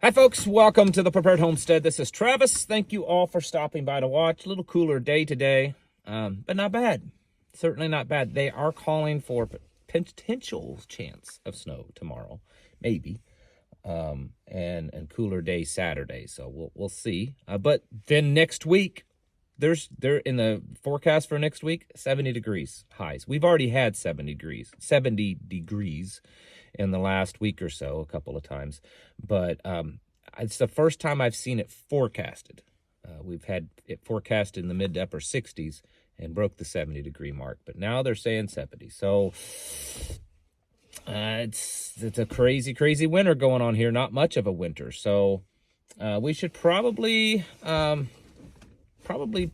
Hi folks, welcome to the Prepared Homestead. This is Travis. Thank you all for stopping by to watch. A little cooler day today, but not bad. Certainly not bad. They are calling for potential chance of snow tomorrow, maybe, and cooler day Saturday. So we'll see. But then next week, they're in the forecast for next week, 70 degrees highs. We've already had 70 degrees in the last week or so, a couple of times, but it's the first time I've seen it forecasted. We've had it forecasted in the mid to upper 60s and broke the 70 degree mark, but now they're saying 70. So it's a crazy winter going on here. Not much of a winter, so we should probably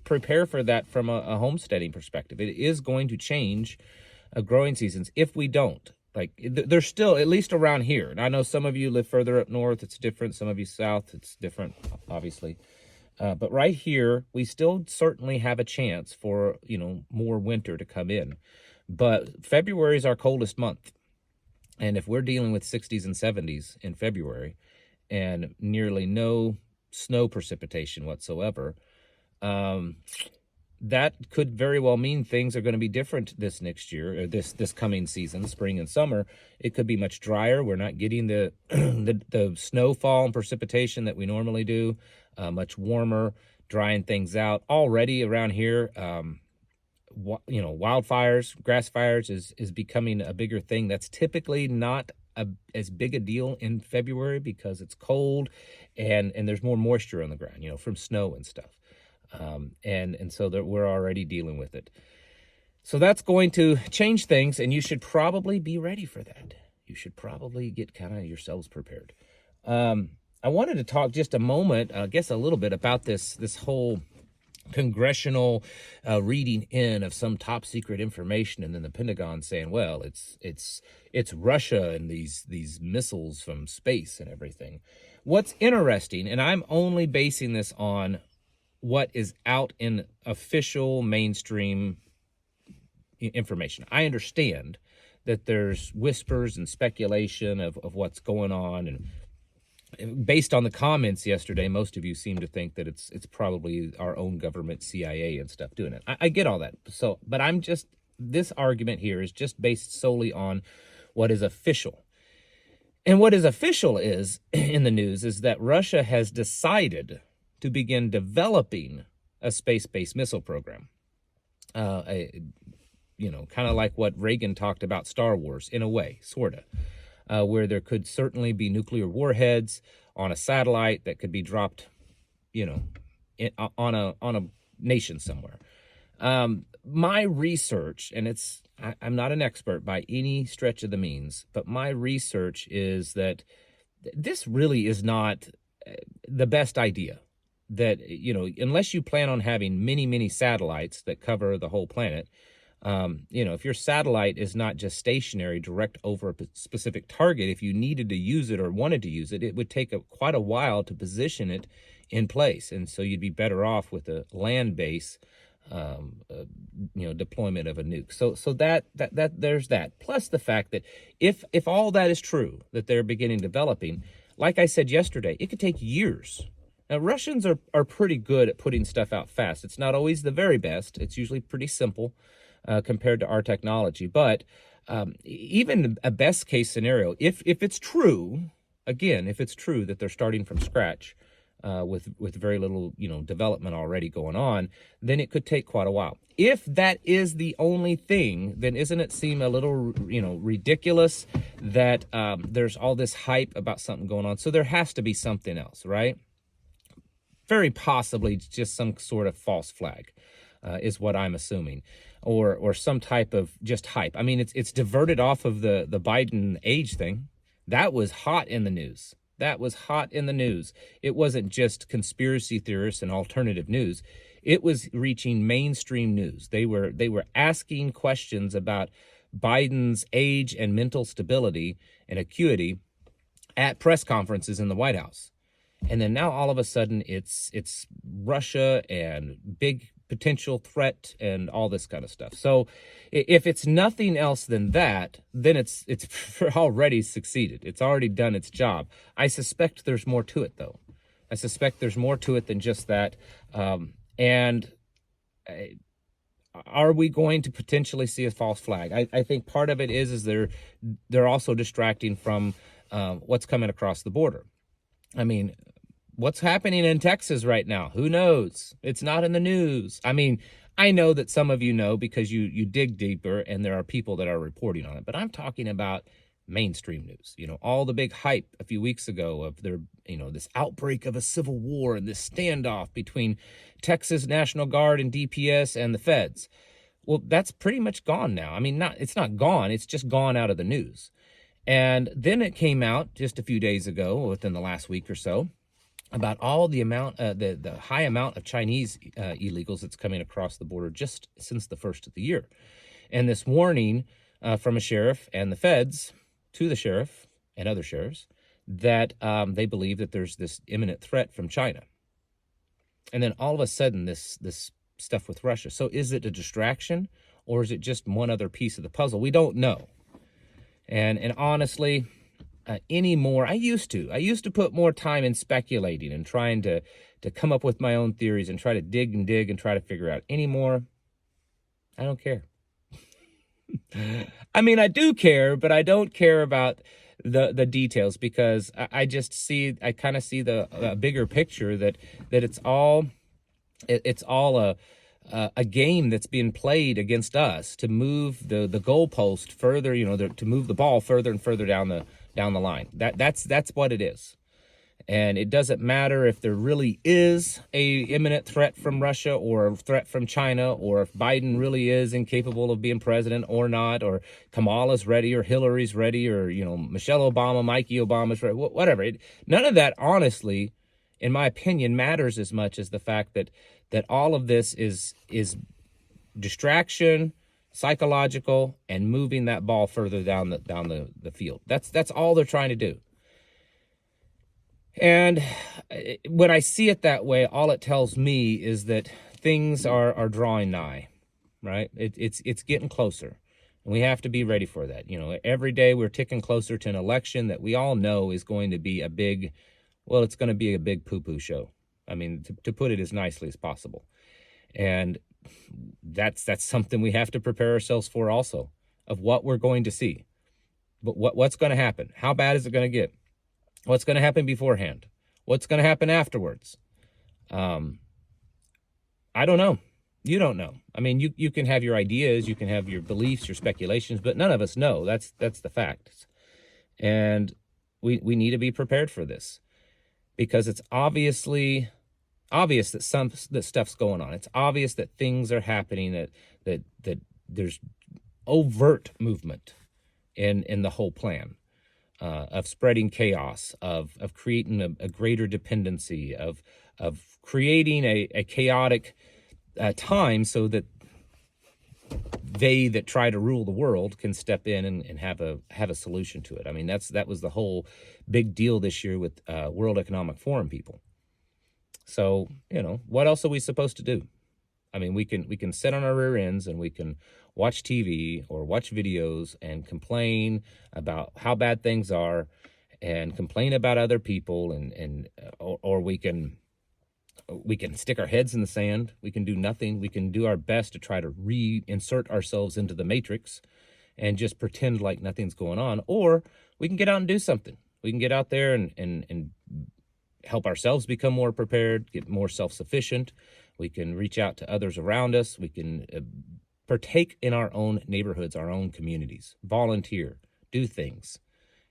prepare for that from a homesteading perspective. It is going to change growing seasons if we don't. Like, there's still, at least around here, and I know some of you live further up north, it's different. Some of you south, it's different, obviously. But right here, we still certainly have a chance for, more winter to come in. But February is our coldest month. And if we're dealing with 60s and 70s in February and nearly no snow precipitation whatsoever, that could very well mean things are going to be different this next year, or this coming season, spring and summer. It could be much drier. We're not getting the the snowfall and precipitation that we normally do. Much warmer, drying things out. Already around here, wildfires, grass fires is becoming a bigger thing. That's typically not as big a deal in February because it's cold and there's more moisture on the ground, from snow and stuff. And so that we're already dealing with it. So that's going to change things, and you should probably be ready for that. You should probably get kind of yourselves prepared. I wanted to talk just a moment, I guess a little bit about this whole congressional reading in of some top secret information, and then the Pentagon saying, well, it's Russia and these missiles from space and everything. What's interesting, and I'm only basing this on what is out in official mainstream information. I understand that there's whispers and speculation of what's going on, and based on the comments yesterday, most of you seem to think that it's probably our own government, CIA and stuff doing it. I get all that. So, but this argument here is just based solely on what is official. And what is official is in the news is that Russia has decided to begin developing a space-based missile program. Kind of like what Reagan talked about Star Wars, in a way, sort of, where there could certainly be nuclear warheads on a satellite that could be dropped, on a nation somewhere. My research, and I'm not an expert by any stretch of the means, but my research is that this really is not the best idea. That, unless you plan on having many satellites that cover the whole planet, if your satellite is not just stationary direct over a specific target, if you needed to use it or wanted to use it, it would take quite a while to position it in place. And so you'd be better off with a land base, deployment of a nuke. So that there's that. Plus the fact that if all that is true, that they're beginning developing, like I said yesterday, it could take years. Now, Russians are pretty good at putting stuff out fast. It's not always the very best. It's usually pretty simple compared to our technology. But even a best case scenario, if it's true, again, if it's true that they're starting from scratch with very little, development already going on, then it could take quite a while. If that is the only thing, then doesn't it seem a little, ridiculous that there's all this hype about something going on? So there has to be something else, right? Very possibly just some sort of false flag is what I'm assuming, or some type of just hype. I mean, it's diverted off of the Biden age thing. That was hot in the news. It wasn't just conspiracy theorists and alternative news. It was reaching mainstream news. They were asking questions about Biden's age and mental stability and acuity at press conferences in the White House. And then now all of a sudden it's Russia and big potential threat and all this kind of stuff. So if it's nothing else than that, then it's already succeeded. It's already done its job. I suspect there's more to it, though. I suspect there's more to it than just that. Are we going to potentially see a false flag? I think part of it is they're also distracting from what's coming across the border. I mean, what's happening in Texas right now? Who knows? It's not in the news. I mean, I know that some of you know because you dig deeper and there are people that are reporting on it, but I'm talking about mainstream news. You know, all the big hype a few weeks ago of this outbreak of a civil war and this standoff between Texas National Guard and DPS and the feds. Well, that's pretty much gone now. I mean, it's not gone. It's just gone out of the news. And then it came out just a few days ago, within the last week or so, about all the amount, the high amount of Chinese illegals that's coming across the border just since the first of the year. And this warning from a sheriff and the feds to the sheriff and other sheriffs that they believe that there's this imminent threat from China. And then all of a sudden, this stuff with Russia. So is it a distraction or is it just one other piece of the puzzle? We don't know. And honestly, anymore, I used to put more time in speculating and trying to come up with my own theories and try to dig and try to figure out. Anymore, I don't care. I mean, I do care, but I don't care about the details because I kind of see the bigger picture that it's all a game that's being played against us to move the goalpost further, to move the ball further and further down the line. That's what it is. And it doesn't matter if there really is a imminent threat from Russia or a threat from China, or if Biden really is incapable of being president or not, or Kamala's ready or Hillary's ready, or, Michelle Obama, Mikey Obama's ready, whatever. None of that, honestly, in my opinion, matters as much as the fact that all of this is distraction, psychological, and moving that ball further down the field. That's all they're trying to do. And when I see it that way, all it tells me is that things are drawing nigh, right? It's getting closer, and we have to be ready for that. Every day we're ticking closer to an election that we all know is going to be it's going to be a big poo-poo show. I mean, to put it as nicely as possible. And that's something we have to prepare ourselves for also, of what we're going to see. But what's going to happen? How bad is it going to get? What's going to happen beforehand? What's going to happen afterwards? I don't know. You don't know. I mean, you can have your ideas, you can have your beliefs, your speculations, but none of us know. That's the fact. And we need to be prepared for this, because it's obviously obvious that stuff's going on. It's obvious that things are happening, that there's overt movement in the whole plan. Of spreading chaos, of creating a greater dependency, of creating a chaotic time so that they that try to rule the world can step in and have a solution to it. I mean, that was the whole big deal this year with World Economic Forum people. So, what else are we supposed to do? I mean, we can sit on our rear ends and we can watch TV or watch videos and complain about how bad things are and complain about other people, or we can stick our heads in the sand. We can do nothing. We can do our best to try to reinsert ourselves into the matrix and just pretend like nothing's going on. Or we can get out and do something. We can get out there and help ourselves become more prepared, get more self-sufficient. We can reach out to others around us. We can partake in our own neighborhoods, our own communities, volunteer, do things.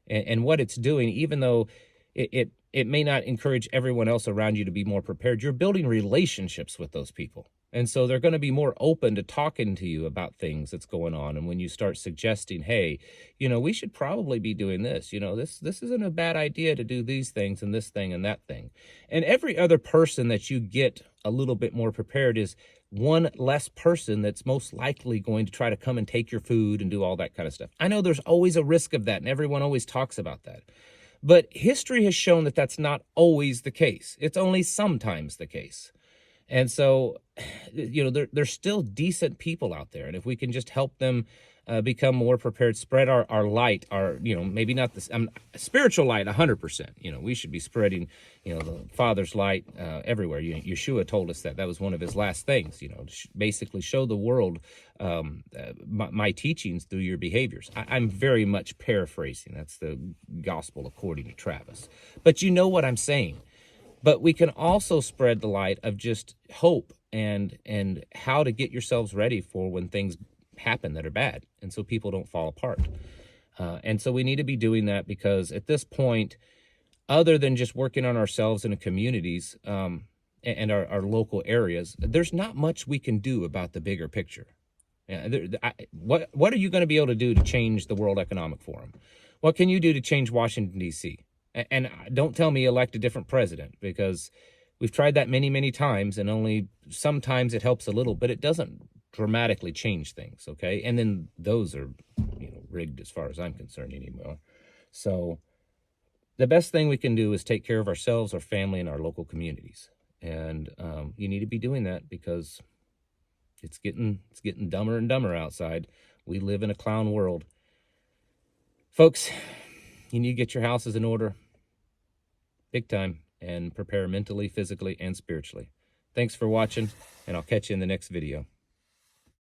And what it's doing, even though it may not encourage everyone else around you to be more prepared, you're building relationships with those people. And so they're going to be more open to talking to you about things that's going on. And when you start suggesting, hey, we should probably be doing this, this isn't a bad idea to do these things and this thing and that thing. And every other person that you get a little bit more prepared is one less person that's most likely going to try to come and take your food and do all that kind of stuff. I know there's always a risk of that, and everyone always talks about that. But history has shown that that's not always the case. It's only sometimes the case. And so you know, there's still decent people out there, and if we can just help them become more prepared, spread our light, our, you know, maybe not this spiritual light 100%. You know, we should be spreading, you know, the Father's light everywhere. Yeshua told us that was one of his last things, you know, to basically show the world my teachings through your behaviors. I'm very much paraphrasing. That's the gospel according to Travis, but you know what I'm saying. But we can also spread the light of just hope and how to get yourselves ready for when things happen that are bad, and so people don't fall apart. And so we need to be doing that, because at this point, other than just working on ourselves and the communities and our local areas, there's not much we can do about the bigger picture. What are you going to be able to do to change the World Economic Forum? What can you do to change Washington, D.C.? And don't tell me elect a different president, because we've tried that many, many times, and only sometimes it helps a little, but it doesn't dramatically change things, okay? And then those are, you know, rigged as far as I'm concerned anymore. So the best thing we can do is take care of ourselves, our family, and our local communities. And you need to be doing that, because it's getting dumber and dumber outside. We live in a clown world. Folks, you need to get your houses in order big time, and prepare mentally, physically, and spiritually. Thanks for watching, and I'll catch you in the next video.